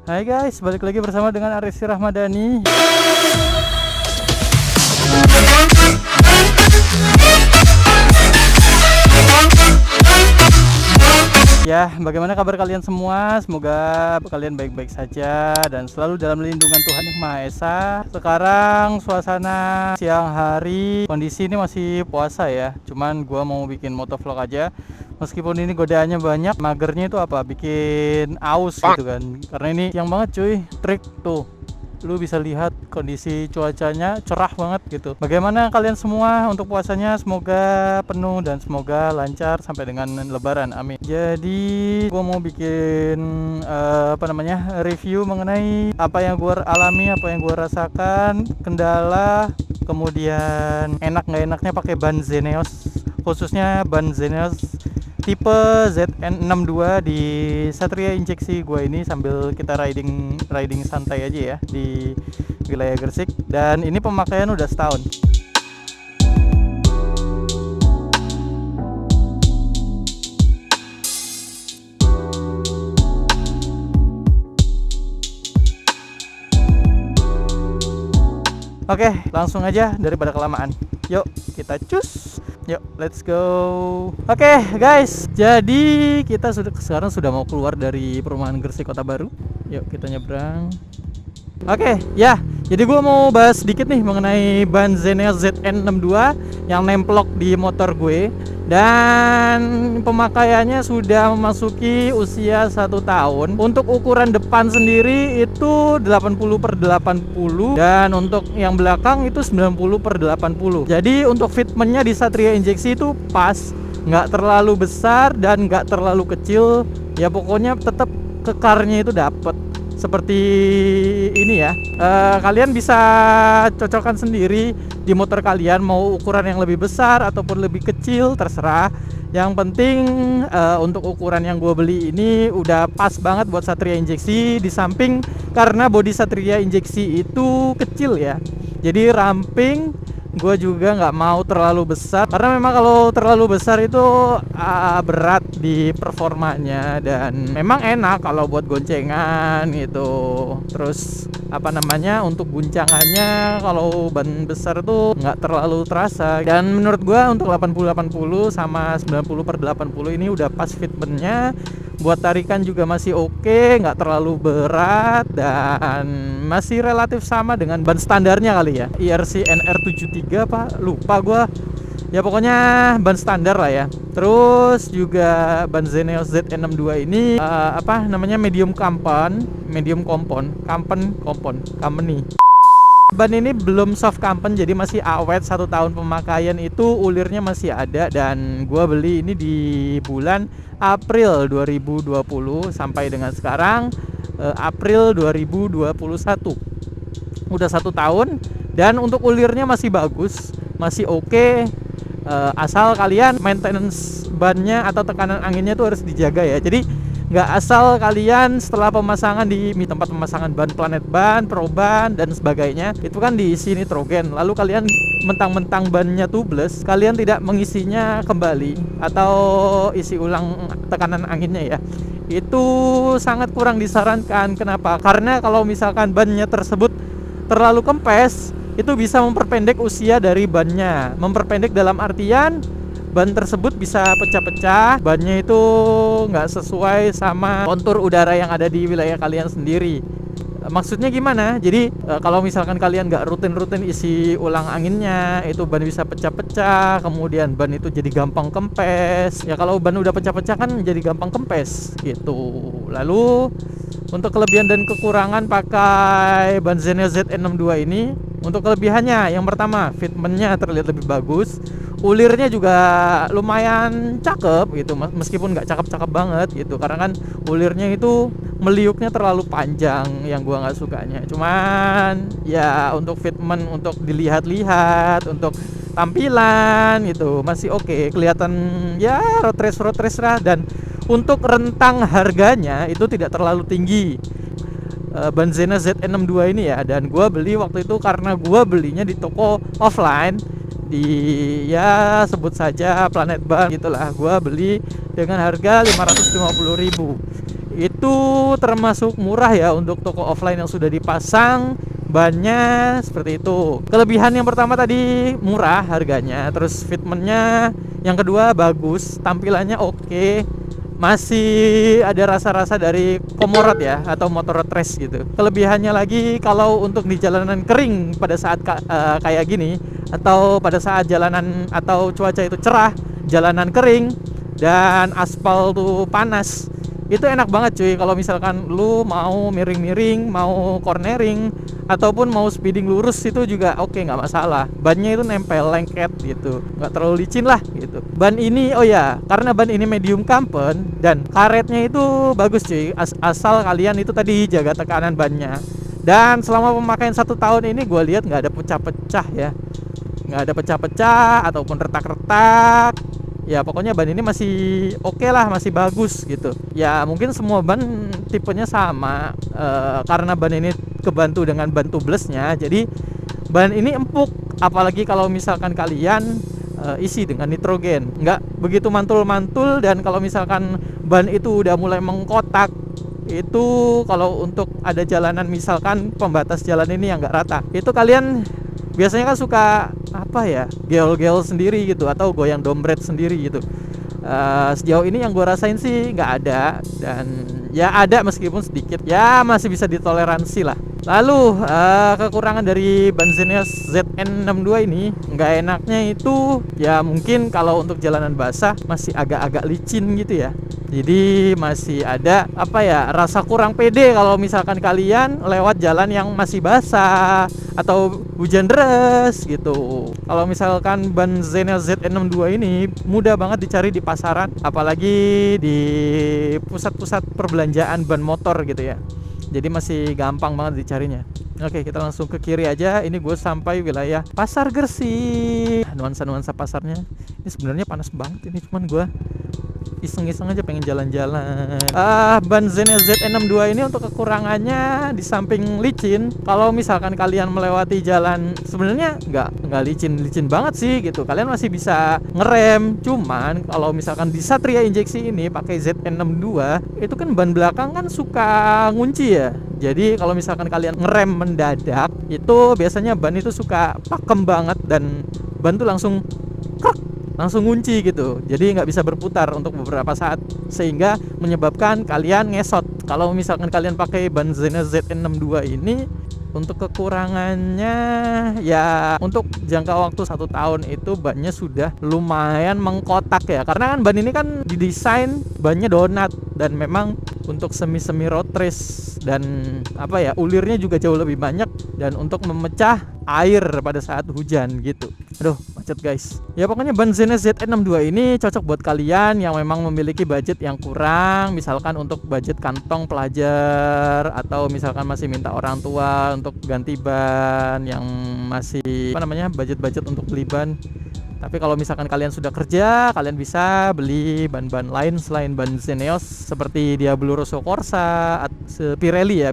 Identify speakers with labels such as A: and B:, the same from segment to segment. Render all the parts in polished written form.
A: Hai guys, balik lagi bersama dengan Aresi Rahmadani. Ya, bagaimana kabar kalian semua? Semoga kalian baik-baik saja dan selalu dalam lindungan Tuhan Yang Maha Esa. Sekarang suasana siang hari, kondisi ini masih puasa ya. Cuman gua mau bikin motovlog aja. Meskipun ini godaannya banyak, magernya itu apa? Bikin aus gitu kan. Karena ini siang banget cuy, trik tuh. Lu bisa lihat kondisi cuacanya cerah banget gitu. Bagaimana kalian semua untuk puasanya? Semoga penuh dan semoga lancar sampai dengan lebaran, amin. Jadi gua mau bikin review mengenai apa yang gua alami, apa yang gua rasakan, kendala, kemudian enak nggak enaknya pakai ban Zeneos, khususnya ban Zeneos tipe ZN62 di Satria Injeksi gua ini, sambil kita riding santai aja ya di wilayah Gresik. Dan ini pemakaian udah setahun. Oke, langsung aja daripada kelamaan. Yuk, kita cus. Yuk, let's go. Oke, guys. Jadi kita sekarang sudah mau keluar dari perumahan Gresik Kota Baru. Yuk, kita nyebrang. Oke, ya. Jadi gue mau bahas sedikit nih mengenai ban Zeneos ZN62 yang nemplok di motor gue. Dan pemakaiannya sudah memasuki usia 1 tahun. Untuk ukuran depan sendiri itu 80/80, dan untuk yang belakang itu 90/80. Jadi untuk fitmentnya di Satria Injeksi itu pas, nggak terlalu besar dan nggak terlalu kecil. Ya pokoknya tetap kekarnya itu dapet. Seperti ini ya, kalian bisa cocokkan sendiri di motor kalian, mau ukuran yang lebih besar ataupun lebih kecil terserah. Yang penting untuk ukuran yang gue beli ini udah pas banget buat Satria Injeksi. Di samping karena bodi Satria Injeksi itu kecil ya, jadi ramping. Gue juga nggak mau terlalu besar, karena memang kalau terlalu besar itu berat di performanya, dan memang enak kalau buat goncengan gitu. Terus untuk guncangannya kalau ban besar tuh nggak terlalu terasa. Dan menurut gue untuk 80/80 sama 90/80 ini udah pas fitmentnya. Buat tarikan juga masih oke, nggak terlalu berat dan masih relatif sama dengan ban standarnya kali ya, IRC NR73 pak, lupa gua. Ya pokoknya ban standar lah ya. Terus juga ban Zeneos ZN62 ini medium compound company. Ban ini belum soft compound, jadi masih awet. 1 tahun pemakaian itu ulirnya masih ada, dan gua beli ini di bulan April 2020 sampai dengan sekarang April 2021. Udah 1 tahun dan untuk ulirnya masih bagus, masih oke. Asal kalian maintenance bannya atau tekanan anginnya tuh harus dijaga ya. Jadi nggak asal kalian setelah pemasangan di tempat pemasangan ban, Planet Ban, Proban dan sebagainya, itu kan diisi nitrogen, lalu kalian mentang-mentang bannya tubeless, kalian tidak mengisinya kembali atau isi ulang tekanan anginnya ya. Itu sangat kurang disarankan. Kenapa? Karena kalau misalkan bannya tersebut terlalu kempes, itu bisa memperpendek usia dari bannya. Memperpendek dalam artian ban tersebut bisa pecah-pecah, bannya itu nggak sesuai sama kontur udara yang ada di wilayah kalian sendiri. Maksudnya gimana? Jadi kalau misalkan kalian nggak rutin-rutin isi ulang anginnya, itu ban bisa pecah-pecah, kemudian ban itu jadi gampang kempes. Ya kalau ban udah pecah-pecah kan jadi gampang kempes gitu. Lalu untuk kelebihan dan kekurangan pakai ban Zeneos ZN62 ini, untuk kelebihannya yang pertama, fitmentnya terlihat lebih bagus. Ulirnya juga lumayan cakep gitu, meskipun nggak cakep-cakep banget gitu, karena kan ulirnya itu meliuknya terlalu panjang yang gua nggak sukanya. Cuman ya untuk fitment, untuk dilihat-lihat, untuk tampilan itu masih oke, kelihatan ya road race lah. Dan untuk rentang harganya itu tidak terlalu tinggi. Ban Zeneos ZN62 ini ya, dan gua beli waktu itu karena gua belinya di toko offline di, ya sebut saja Planet Ban gitulah. Gua beli dengan harga 550.000. itu termasuk murah ya untuk toko offline yang sudah dipasang bannya seperti itu. Kelebihan yang pertama tadi murah harganya, terus fitmentnya yang kedua bagus, tampilannya oke. Masih ada rasa-rasa dari Comorot ya atau Motorrad Race gitu. Kelebihannya lagi kalau untuk di jalanan kering pada saat kayak gini, atau pada saat jalanan atau cuaca itu cerah, jalanan kering dan aspal tuh panas, itu enak banget cuy. Kalau misalkan lu mau miring-miring, mau cornering, ataupun mau speeding lurus itu juga oke, nggak masalah. Bannya itu nempel lengket gitu, nggak terlalu licin lah gitu. Ban ini, oh ya, karena ban ini medium kampen dan karetnya itu bagus cuy. Asal kalian itu tadi jaga tekanan bannya. Dan selama pemakaian 1 tahun ini gue lihat nggak ada pecah-pecah ya, nggak ada pecah-pecah ataupun retak-retak. Ya pokoknya ban ini masih oke lah, masih bagus gitu. Ya mungkin semua ban tipenya sama, karena ban ini kebantu dengan ban tubelessnya, jadi ban ini empuk. Apalagi kalau misalkan kalian isi dengan nitrogen, nggak begitu mantul-mantul. Dan kalau misalkan ban itu udah mulai mengkotak, itu kalau untuk ada jalanan misalkan pembatas jalan ini yang nggak rata, itu kalian biasanya kan suka apa ya, geol-geol sendiri gitu atau goyang dompet sendiri gitu. Sejauh ini yang gue rasain sih nggak ada, dan ya ada meskipun sedikit, ya masih bisa ditoleransi lah. Lalu kekurangan dari ban Xenios ZN62 ini, nggak enaknya itu ya mungkin kalau untuk jalanan basah masih agak-agak licin gitu ya. Jadi masih ada apa ya, rasa kurang pede kalau misalkan kalian lewat jalan yang masih basah atau hujan deras gitu. Kalau misalkan ban Xenios ZN62 ini mudah banget dicari di pasaran, apalagi di pusat-pusat perbelanjaan ban motor gitu ya. Jadi masih gampang banget dicarinya. Oke, kita langsung ke kiri aja. Ini gue sampai wilayah Pasar Gresik. Nuansa-nuansa pasarnya ini sebenarnya panas banget ini, cuman gue iseng-iseng aja pengen jalan-jalan. Ban Xenios ZN62 ini untuk kekurangannya di samping licin, kalau misalkan kalian melewati jalan sebenarnya nggak licin banget sih gitu, kalian masih bisa ngerem. Cuman kalau misalkan di Satria injeksi ini pakai ZN62, itu kan ban belakang kan suka ngunci ya. Jadi kalau misalkan kalian ngerem mendadak, itu biasanya ban itu suka pakem banget dan ban tuh langsung ngunci gitu. Jadi nggak bisa berputar untuk beberapa saat, sehingga menyebabkan kalian ngesot. Kalau misalkan kalian pakai ban Xenios ZN62 ini, untuk kekurangannya ya untuk jangka waktu 1 tahun itu bannya sudah lumayan mengkotak ya, karena kan ban ini kan didesain bannya donat, dan memang untuk semi road race dan apa ya, ulirnya juga jauh lebih banyak, dan untuk memecah air pada saat hujan gitu. Aduh, macet guys. Ya pokoknya ban Xenios ZN62 ini cocok buat kalian yang memang memiliki budget yang kurang, misalkan untuk budget kantong pelajar, atau misalkan masih minta orang tua untuk ganti ban, yang masih apa namanya, budget untuk beli ban. Tapi kalau misalkan kalian sudah kerja, kalian bisa beli ban-ban lain selain ban Xenios, seperti Diablo Rosso Corsa, Pirelli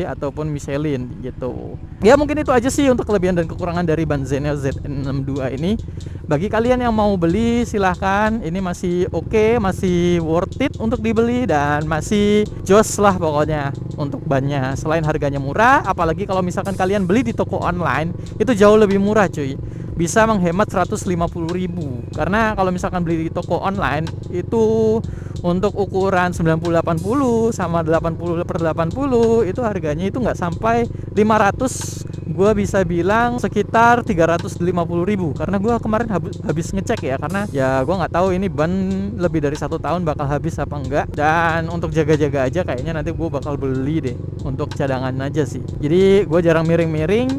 A: ataupun Michelin gitu. Ya mungkin itu aja sih untuk kelebihan dan kekurangan dari ban Xenios ZN62 ini. Bagi kalian yang mau beli silahkan, ini masih oke, masih worth it untuk dibeli, dan masih jos lah pokoknya untuk bannya. Selain harganya murah, apalagi kalau misalkan kalian beli di toko online, itu jauh lebih murah cuy. Bisa menghemat 150.000, karena kalau misalkan beli di toko online itu untuk ukuran 90-80 sama 80/80 itu harganya itu nggak sampai 500. Gue bisa bilang sekitar 350.000, karena gue kemarin habis ngecek ya, karena ya gue nggak tahu ini ban lebih dari 1 tahun bakal habis apa enggak. Dan untuk jaga-jaga aja kayaknya nanti gue bakal beli deh, untuk cadangan aja sih. Jadi gue jarang miring-miring,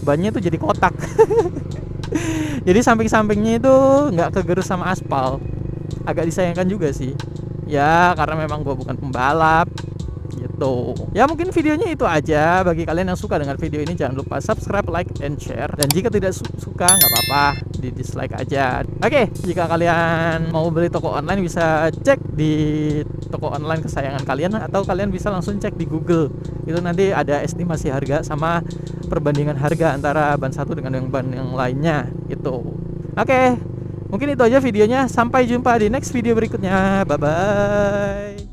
A: bannya tuh jadi kotak. Jadi samping-sampingnya itu nggak kegerus sama aspal. Agak disayangkan juga sih. Ya karena memang gue bukan pembalap gitu. Ya mungkin videonya itu aja. Bagi kalian yang suka dengan video ini, jangan lupa subscribe, like, and share. Dan jika tidak suka nggak apa-apa, di dislike aja. Oke, jika kalian mau beli toko online bisa cek di toko online kesayangan kalian, atau kalian bisa langsung cek di Google. Itu nanti ada estimasi harga sama perbandingan harga antara ban satu dengan ban yang lainnya gitu. Oke, mungkin itu aja videonya. Sampai jumpa di next video berikutnya. Bye bye.